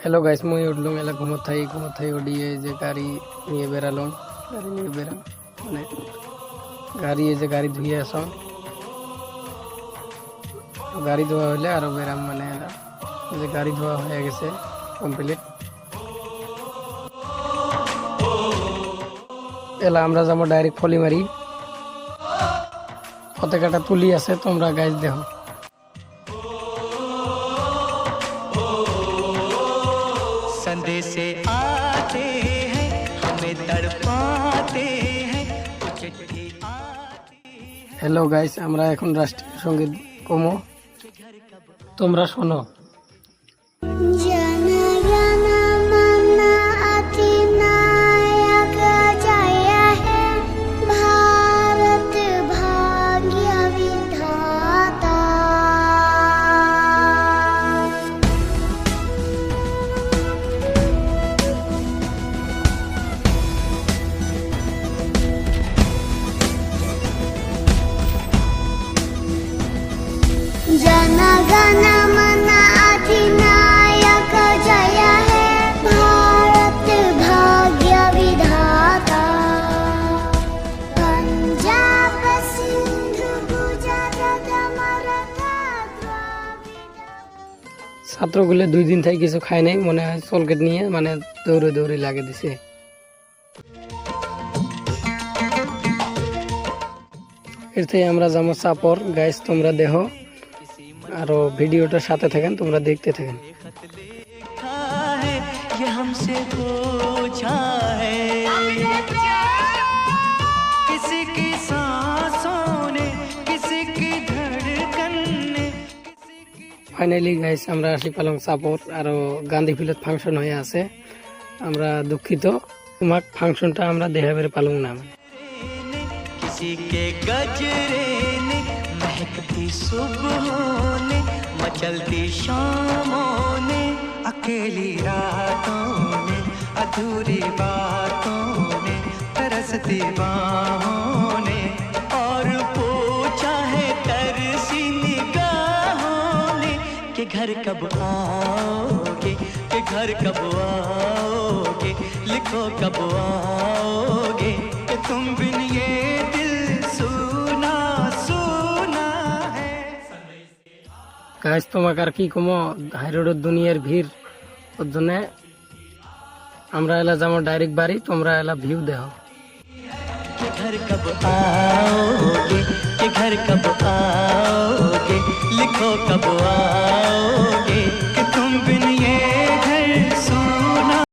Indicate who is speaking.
Speaker 1: Hello guys मुई उठलूँ एला घुमत थाई ओडिए जे गाड़ी निये बेरालूँ गाड़ी निये बेरा माने गाड़ी जे गाड़ी धुए आसो गाड़ी धोआ हले आरो बेराम माने एला जे गाड़ी धोआ হয়ে গেছে কমপ্লিট এলা আমরা যাব ডাইরেক্ট ফলিমারি পতাকাটা তুলি আছে তোমরা গাইস দেখো
Speaker 2: संदेश आते हैं हमें तड़पाते हैं चिट्ठी आती है।
Speaker 1: हेलो गाइस আমরা এখন রাষ্ট্রীয় সঙ্গীত কমো তোমরা শোনো
Speaker 3: जन गण मन अधिनायक जय हे भारत भाग्य विधाता पंजाब सिंध गुजरात मराठा द्राविड
Speaker 1: ছাত্রগুলো 2 দিন থেকে কিছু খায় নাই মনে হয় সলকেট নিয়ে মানে দৌড়ে দৌড়ে লাগে দিছে এরতে আমরা যাবো চাপর গাইস তোমরা দেখো আর ভিডিওটার সাথে থাকেন তোমরা দেখতে থাকেন
Speaker 2: ये हमसे पूछा है किसी की सांसों ने किसी की धड़कन ने
Speaker 1: ফাইনালি গাইস আমরা আসি পালং চাপর আর গান্ধী ফিল্ড ফাংশন হয়ে আছে আমরা দুঃখিত তোমাক ফাংশনটা আমরা দেখাবের পালং না
Speaker 2: किसी के गजरे ने महकती सुबहों ने मचलती शामों ने अकेली रातों ने अधूरी बातों ने तरसती बाहों ने और पूछा है तरसी निगाहों ने कि घर कब आओगे कि घर कब आओगे लिखो कब आओगे कि तुम बिन ये दिल सुना सुना है।
Speaker 1: গাইস তোমাকে আর কি কমো হাই রোডের দুনিয়ার ভিড় ওর জন্য আমরা এলা যাবো ডাইরেক্ট বাড়ি তোমরা এলা ভিউ দেখো
Speaker 2: कि घर कब आओगे कि घर कब आओगे लिखो कब आओगे कि तुम बिन